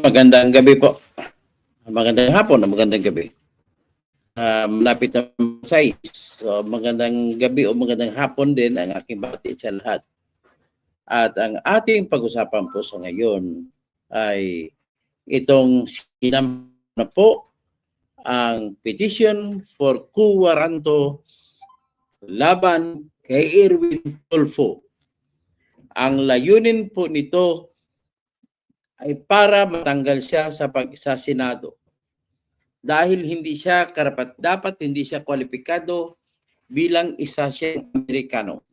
Magandang gabi po. Magandang hapon, magandang gabi. Malapit na 6. So, magandang gabi o magandang hapon din ang aking bati sa lahat. At ang ating pag-usapan po sa ngayon ay itong sinam na po ang petition for quo warranto laban kay Erwin Tulfo. Ang layunin po nito ay para matanggal siya sa Senado. Dahil hindi siya karapat-dapat, hindi siya kwalipikado bilang isa siyang Amerikano.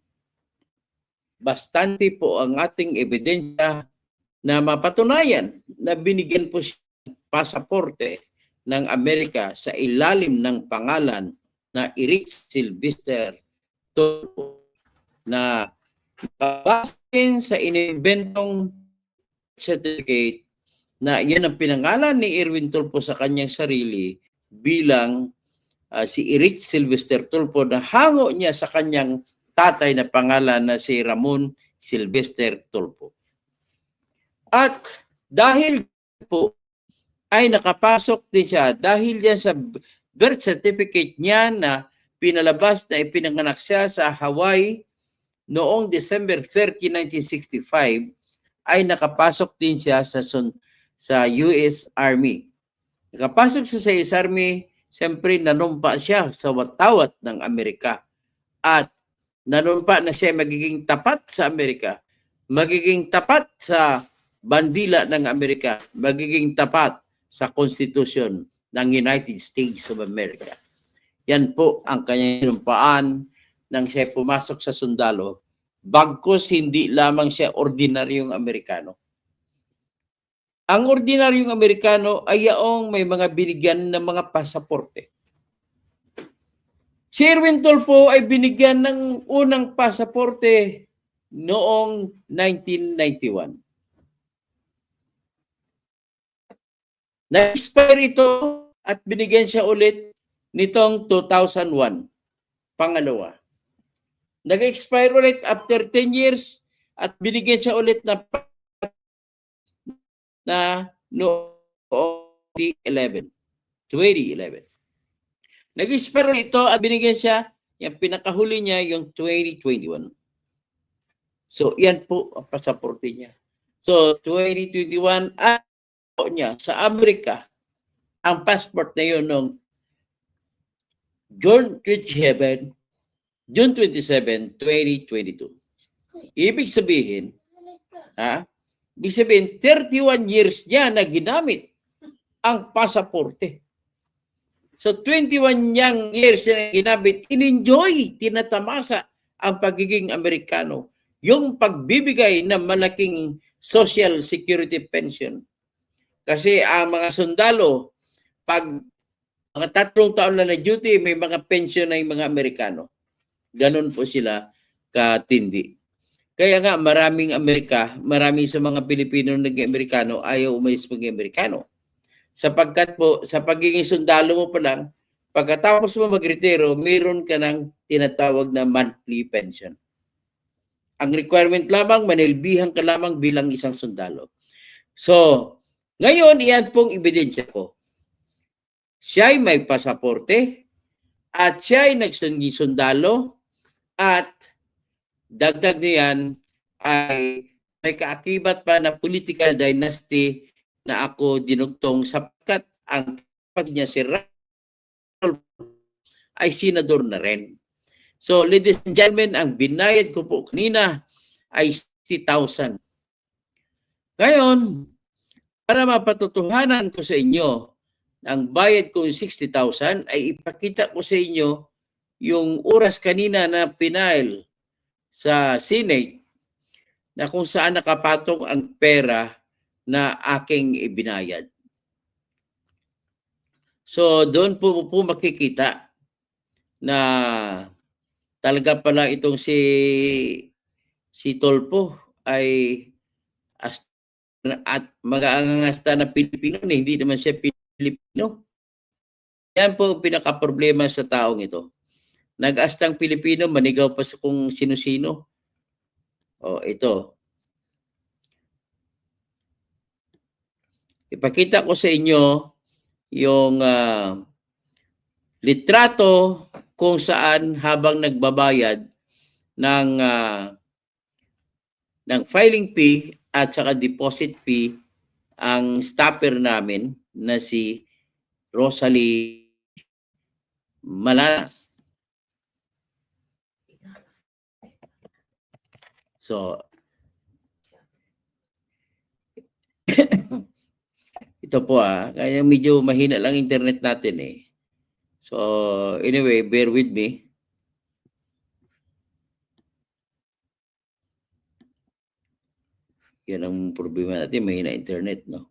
Bastante po ang ating ebidensya na mapatunayan na binigyan po siya ng pasaporte ng Amerika sa ilalim ng pangalan na Eric Sylvester Tulfo na base sa inimbentong certificate na yan ang pinangalan ni Erwin Tulfo sa kanyang sarili bilang si Eric Sylvester Tulfo na hango niya sa kanyang tatay na pangalan na si Ramon Sylvester Tulfo. At dahil po ay nakapasok din siya dahil yan sa birth certificate niya na pinalabas na ipinanganak siya sa Hawaii noong December 30, 1965, ay nakapasok din siya sa US Army. Nakapasok siya sa US Army, siyempre nanumpa siya sa watawat ng Amerika. At nanumpa na siya magiging tapat sa Amerika, magiging tapat sa bandila ng Amerika, magiging tapat sa Constitution ng United States of America. Yan po ang kanyang sinumpaan nang siya pumasok sa sundalo. Bagkus hindi lamang siya ordinaryong Amerikano. Ang ordinaryong Amerikano ay yaong may mga binigyan ng mga pasaporte. Si Erwin Tulfo ay binigyan ng unang pasaporte noong 1991. Na-expire ito at binigyan siya ulit nitong 2001. Pangalawa. Nag-expire ulit after 10 years at binigyan siya ulit na noong 2011. Nag-expire ito at binigyan siya, yung pinakahuli niya yung 2021. So, yan po ang pasaporte niya. So, 2021 at niya sa Amerika, ang passport na yun noong June 27, 2022. Ibig sabihin, ibig sabihin, 31 years niya na ginamit ang pasaporte. So, 21 years na ginamit, in-enjoy, tinatamasa ang pagiging Amerikano. Yung pagbibigay ng malaking social security pension. Kasi ang mga sundalo, pag mga 3 taon na duty, may mga pension na yung mga Amerikano. Ganon po sila katindi. Kaya nga maraming marami sa mga Pilipino nag-Amerikano ayaw umalis mag-Amerikano. Sapagkat po sa pagiging sundalo mo pa lang, pagkatapos mo magretiro, mayroon ka ng tinatawag na monthly pension. Ang requirement lamang, manilbihan ka lamang bilang isang sundalo. So, ngayon, iyan pong ebidensya ko. Siya ay may pasaporte at siya ay nagsundalo. At dagdag niyan ay may kaakibat pa na political dynasty na ako dinugtong sapagkat ang pag niya si Raul ay senador na rin. So, ladies and gentlemen, ang binayad ko po kanina ay 60,000. Ngayon, para mapatutuhanan ko sa inyo ang bayad ko 60,000 ay ipakita ko sa inyo yung oras kanina na pinail sa Senate na kung saan nakapatong ang pera na aking ibinayad. So doon po makikita na talaga pala itong si Tulfo ay at mag-aangasta na Pilipino, hindi naman siya Pilipino. Yan po ang pinaka-problema sa taong ito. Nag-astang Pilipino, manigaw pa sa kung sino-sino. O, ito. Ipakita ko sa inyo yung litrato kung saan habang nagbabayad ng filing fee at saka deposit fee ang stopper namin na si Rosalie Malana. So, ito po kaya medyo mahina lang internet natin eh. So, anyway, bear with me. Yan ang problema natin, mahina internet, no?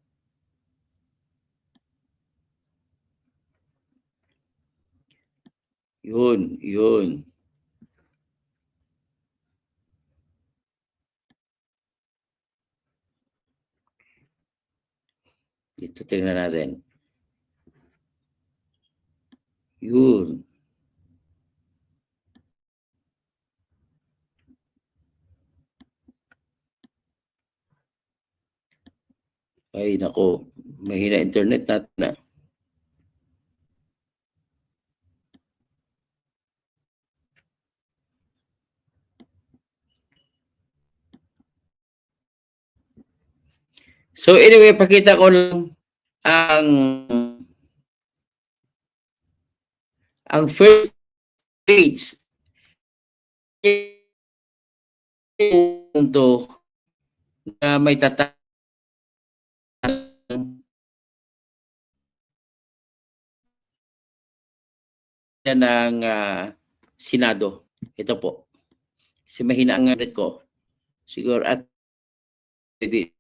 Yun. Ito, tingnan natin. Yun. Ay, nako. Mahina internet natin na. So anyway, pakita ko lang ang first page punto na may tatang ng Senado. Ito po. Kasi mahina ang internet ko. Siguro at pwede.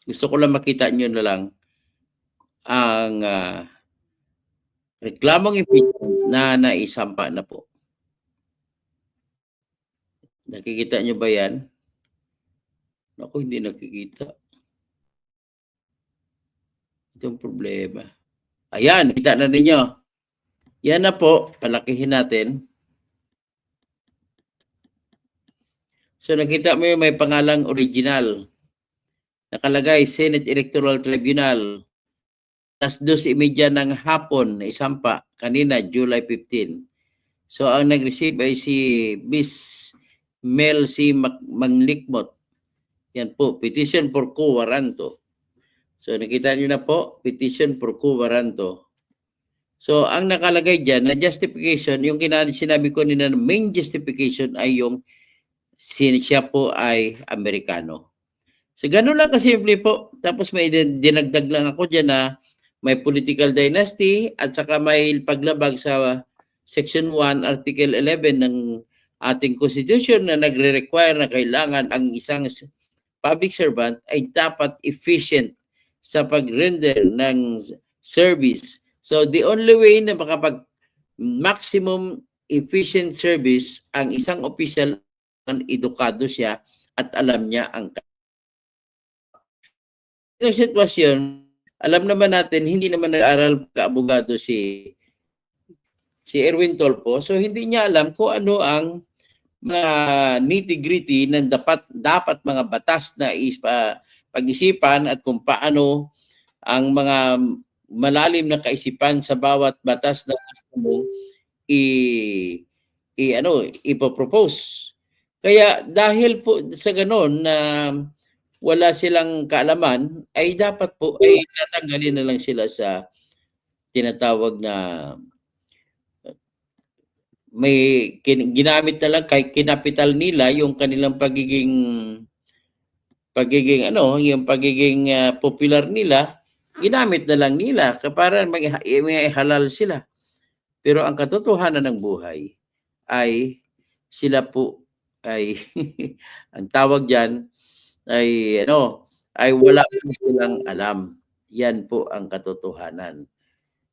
Gusto ko lang makita nyo na lang ang reklamong impeachment na naisampa na po. Nakikita nyo ba yan? Ako, hindi nakikita. Itong problema. Ayan, kita na ninyo. Yan na po, palakihin natin. So nakita mo yung may pangalang original. Nakalagay, Senate Electoral Tribunal. Alas 12:30 ng hapon na isampa kanina, July 15. So ang nag-receive ay si Miss Mel C. Manglikmot. Yan po, petition for quo warranto. So nakita nyo na po, petition for quo warranto. So ang nakalagay dyan na justification, yung sinabi ko nila, main justification ay yung siya po ay Amerikano. So gano'n lang kasimple po. Tapos may dinagdag lang ako dyan na may political dynasty at saka may paglabag sa Section 1, Article 11 ng ating Constitution na nagre-require na kailangan ang isang public servant ay dapat efficient sa pag-render ng service. So the only way na makapag-maximum efficient service ang isang official, edukado siya at alam niya ang sitwasyon. Alam naman natin, hindi naman nag-aral ka-abogado si si Erwin Tulfo. So hindi niya alam kung ano ang mga nitty-gritty ng dapat mga batas na pag-isipan at kung paano ang mga malalim na kaisipan sa bawat batas na gusto mo ipopropose. Kaya dahil po sa ganon na wala silang kaalaman, ay dapat po ay tatanggalin na lang sila sa tinatawag na may ginamit na lang kay kinapital nila yung kanilang pagiging yung pagiging popular nila, ginamit na lang nila para may halal sila. Pero ang katotohanan ng buhay ay sila po ay ang tawag diyan ay ay wala silang alam. Yan po ang katotohanan.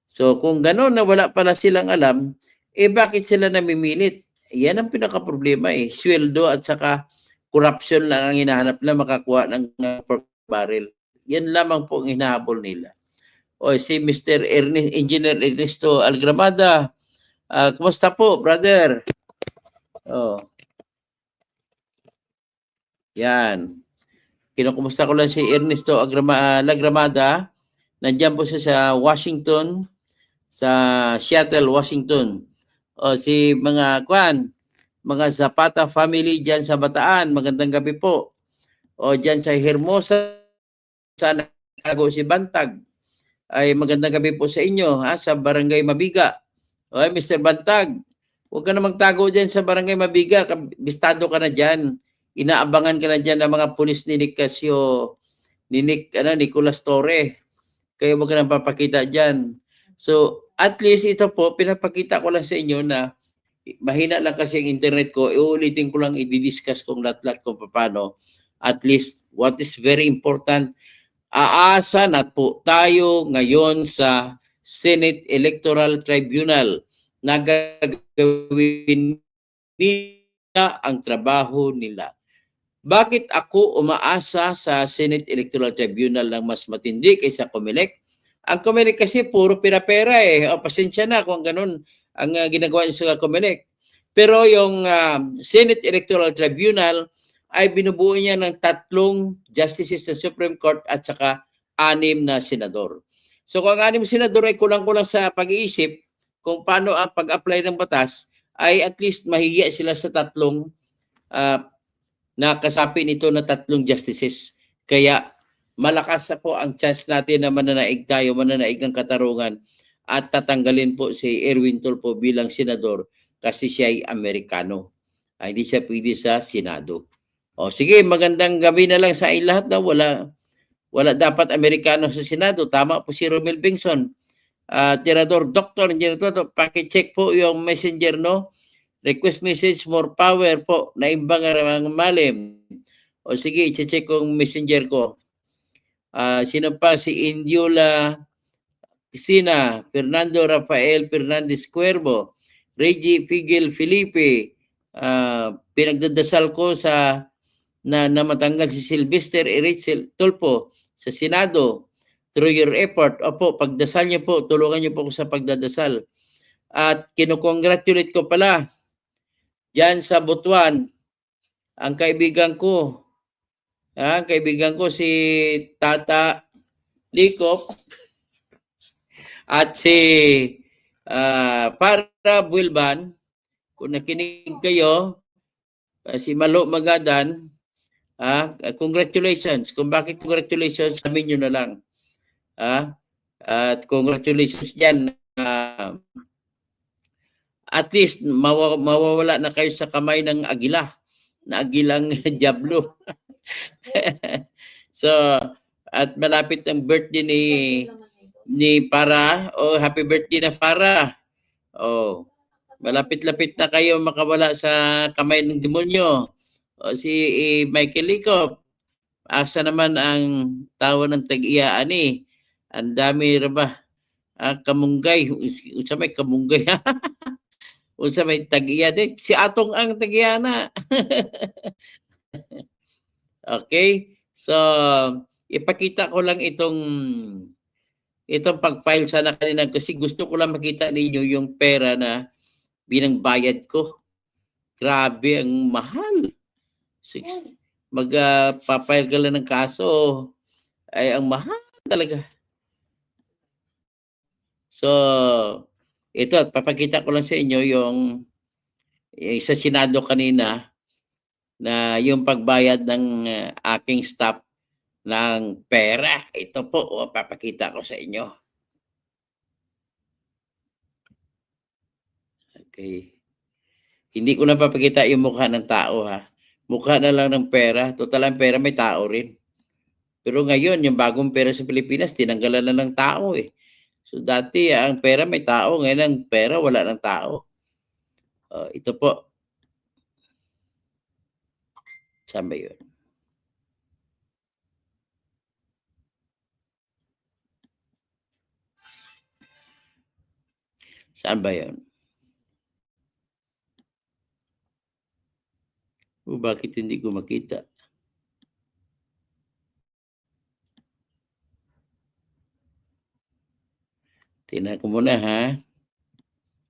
So kung gano'n na wala pala silang alam, bakit sila namimilit? Yan ang pinaka-problema eh. Sweldo at saka corruption lang ang hinahanap na makakuha ng pork barrel. Yan lamang po ang hinahabol nila. O si Mr. Engineer Ernesto Algramada, kumusta po, brother? Oh. Yan. Kinukumusta ko lang si Ernesto Algramada. Nandiyan po siya sa Washington, sa Seattle, Washington. O si mga Zapata family diyan sa Bataan, magandang gabi po. O diyan sa Hermosa, sa Nagago si Bantag, ay magandang gabi po sa inyo sa Barangay Mabiga. O Mr. Bantag, huwag ka na magtago diyan sa Barangay Mabiga, bistado ka na diyan. Inaabangan ka na diyan ng mga pulis ni Nicolas Torre. Kaya huwag ka nang papakita diyan. So, at least ito po, pinapakita ko lang sa inyo na mahina lang kasi ang internet ko. Iulitin ko lang, i-discuss kong lahat-lahat kung paano. At least, what is very important, aasa na po tayo ngayon sa Senate Electoral Tribunal na gagawin nila ang trabaho nila. Bakit ako umaasa sa Senate Electoral Tribunal ng mas matindi kaysa COMELEC? Ang COMELEC kasi puro pera-pera eh. O, pasensya na kung ganun ang ginagawa niyo sa COMELEC. Pero yung Senate Electoral Tribunal ay binubuo niya ng 3 justices ng Supreme Court at saka 6 na senador. So kung ang 6 senador ay kulang-kulang sa pag-iisip kung paano ang pag-apply ng batas, ay at least mahihiya sila sa 3 nakasapi nito na 3 justices. Kaya malakas po ang chance natin na mananaig ang katarungan at tatanggalin po si Erwin Tulfo bilang senador kasi siya ay Amerikano. Hindi siya pwede sa Senado. O sige, magandang gabi na lang sa lahat na wala dapat Amerikano sa Senado. Tama po si Romel Bengson. Tirador, Dr. Paki-check po yung messenger, no? Request message, more power po. Naimbang ang malim. O sige, i-check kong messenger ko. Sino pa? Si Indiola Piscina, Fernando Rafael Fernandez Cuervo, Reggie Figel Felipe. Pinagdadasal ko na matanggal si Sylvester Rachel Tulfo sa Senado through your effort. Opo, pagdasal niyo po, tulungan niyo po ako sa pagdadasal. At kinukongratulate ko pala diyan sa Butuan ang kaibigan ko si Tata Likop at si Para Builban. Kung nakinig kayo, si Malo Magadan, congratulations. Kung bakit congratulations, sabihin nyo na lang. At congratulations dyan. At least mawawala na kayo sa kamay ng agila, na agilang Diablo. So, at malapit ang birthday ni Para. Oh, happy birthday na Para. Oh, malapit-lapit na kayo makawala sa kamay ng demonyo. O si Michael Licop, asa naman ang tawa ng tag-iyaan eh. Ang dami ba? Kamunggay. Unsa may kamunggay? Unsa may tag-iya din? Si Atong ang tag-iya na. Okay? So, ipakita ko lang itong itong pag-file sana kanina kasi gusto ko lang makita ninyo yung pera na binangbayad ko. Grabe, ang mahal. Mag-file ka lang ng kaso, ay ang mahal talaga. So, ito, papakita ko lang sa inyo yung sa Senado kanina na yung pagbayad ng aking staff ng pera. Ito po, papakita ko sa inyo. Okay. Hindi ko na papakita yung mukha ng tao, ha. Mukha na lang ng pera. Total ang pera may tao rin. Pero ngayon, yung bagong pera sa Pilipinas, tinanggalan na ng tao eh. So dati, ang pera may tao. Ngayon ang pera wala ng tao. Ito po. Saan ba yun? Saan ba yun? Bakit hindi ko makita? Tingnan ko muna, ha.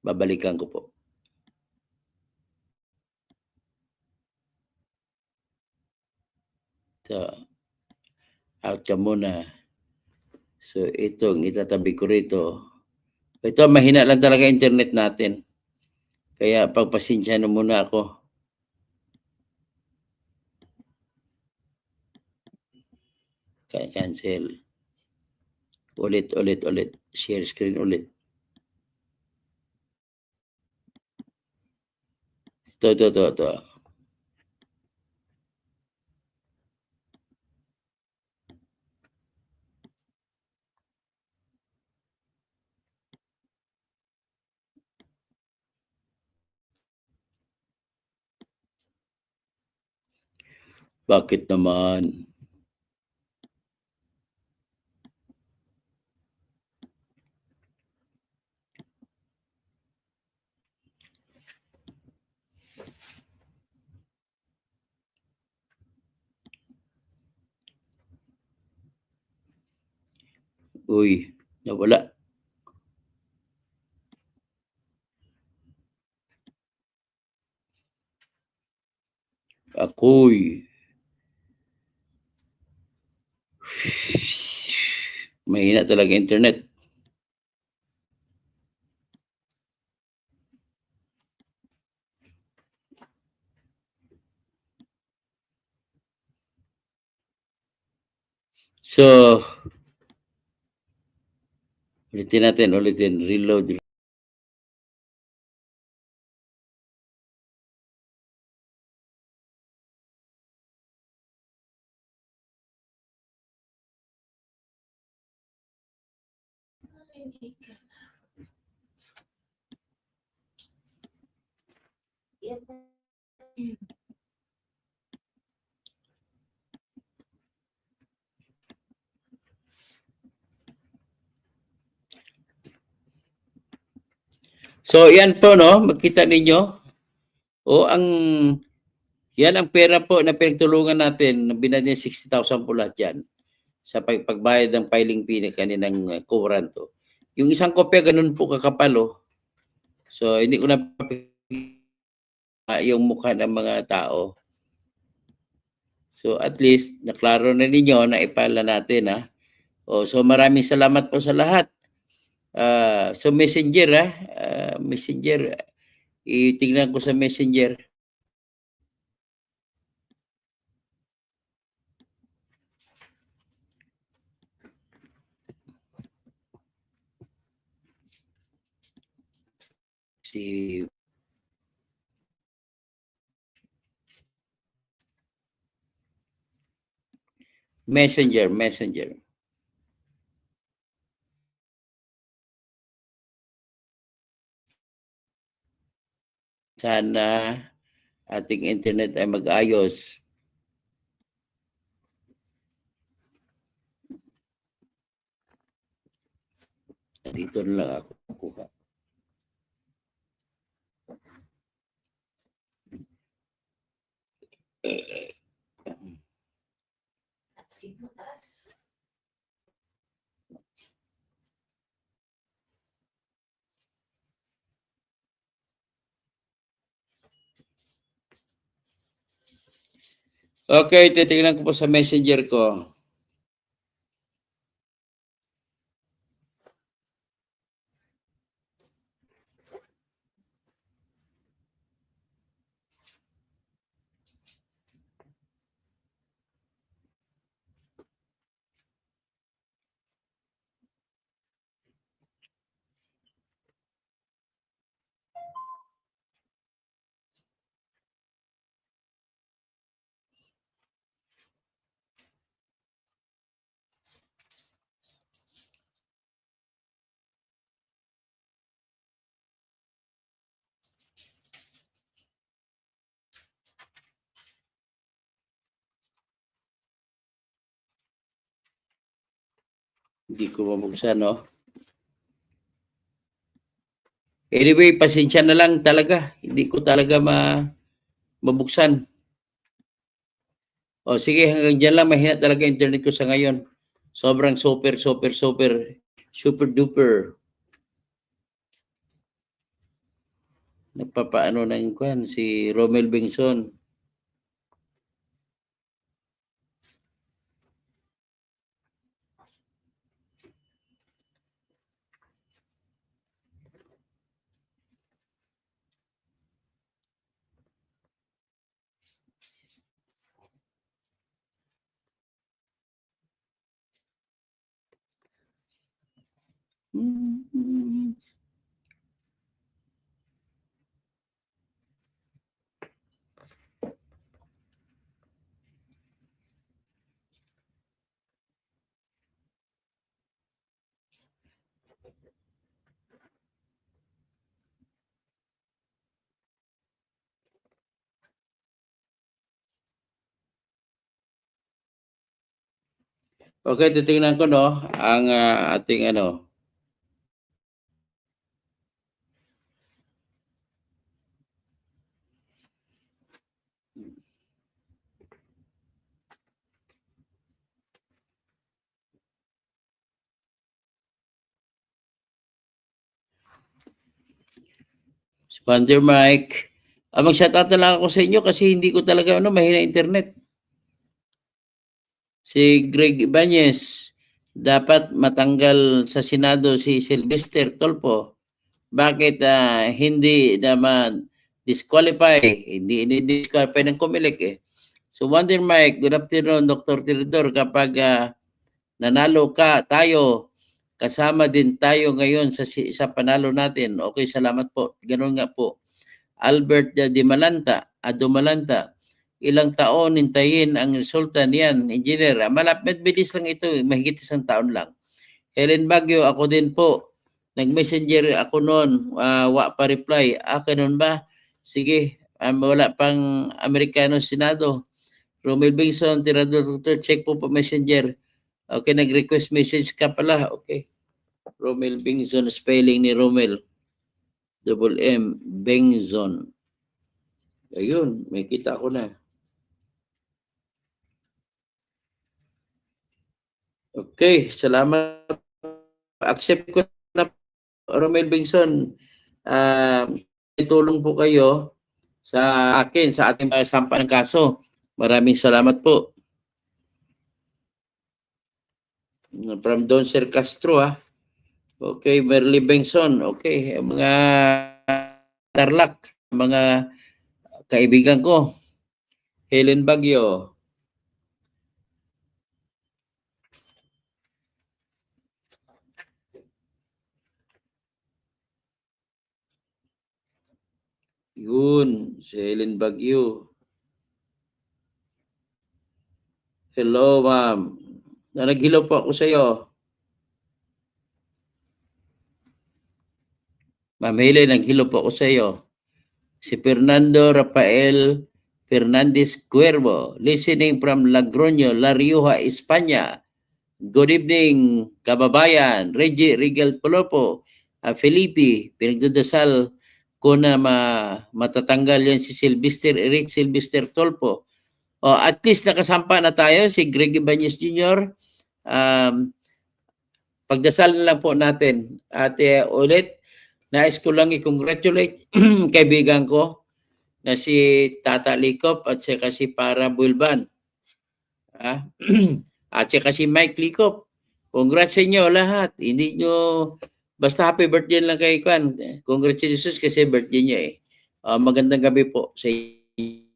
Babalikan ko po. So, out ka muna. So, itong itatabi ko rito. Ito, mahina lang talaga internet natin. Kaya pagpasensya na muna ako. Cancel. Ulit. Share screen ulit. Ito. Bakit naman? Uy, nawala. Ako'y mahina talaga internet. So, ulitin. Reload. So, yan po, no? Makita ninyo. Yan ang pera po na pinagtulungan natin. Binad niya 60,000 po lahat yan. Sa pagbayad ng filing fee na kaninang kuranto. Yung isang kopya, ganun po kakapal, oh. So, hindi ko na yung mukha ng mga tao. So, at least, naklaro na ninyo na ipala natin, ha. So, maraming salamat po sa lahat. So, Messenger, ha. Messenger. Itingnan ko sa Messenger. Si Messenger. Sana ating internet ay mag-ayos. Dito na lang ako kuha. Okay, titingnan ko po sa messenger ko. Hindi ko mabuksan, no? Anyway, pasensya na lang talaga. Hindi ko talaga mabuksan. O sige, hanggang dyan lang. Mahina talaga internet ko sa ngayon. Sobrang super duper. Nagpapaano na yung kwan, si Romel Bengson. Okay, titingnan ko, no, ang ating ano. Wonder Mike. Mag-shoutout na lang ako sa inyo kasi hindi ko talaga mahina internet. Si Greg Ibanez, dapat matanggal sa Senado si Sylvester Tolpo. Bakit hindi naman disqualify? Hindi disqualify ng COMELEC eh. So Wonder Mike, good afternoon Dr. Tirador. Kapag nanalo ka, tayo, kasama din tayo ngayon sa panalo natin. Okay, salamat po. Ganun nga po. Albert Dumalanta, ilang taon hintayin ang resulta niyan, engineer. Malapit bilis lang ito, mahigit isang taon lang. Helen Baguio, ako din po. Nag-messenger ako noon, wa pa reply. Ganun ba? Sige, wala pang Amerikano Senado. Romel Bengson, Tirador, check po messenger. Okay, nag-request message ka pala. Okay. Romel Bengson, spelling ni Romel. Double M, Bengson. Ayun, may kita ko na. Okay, salamat. Accept ko na, Romel Bengson. Itulong po kayo sa akin, sa ating sampa ng kaso. Maraming salamat po. From Don Sir Castro, Okay, Merly Bengson. Okay, mga Tarlac, mga kaibigan ko. Helen Baguio. Yun, si Helen Baguio. Hello, ma'am. Naghilo po ako sa iyo. Ma'am Helen, naghilo po ako sa iyo. Si Fernando Rafael Fernandez Cuervo, listening from Logroño, La Rioja, España. Good evening, kababayan. Reggie Regal Polopo, Felipe, pinagdadasal ko na matatanggal yan si Eric Sylvester Tolpo. At least nakasampa na tayo si Greg Ibanez Jr. Pagdasal na lang po natin. At ulit, nais ko lang i-congratulate kaibigan ko na si Tata Likop at saka si Para Bulban. Ah, at saka si Mike Licop. Congrats sa inyo lahat. Hindi nyo, basta happy birthday lang kay Kwan. Congratulations kasi birthday niya eh. Magandang gabi po sa inyo.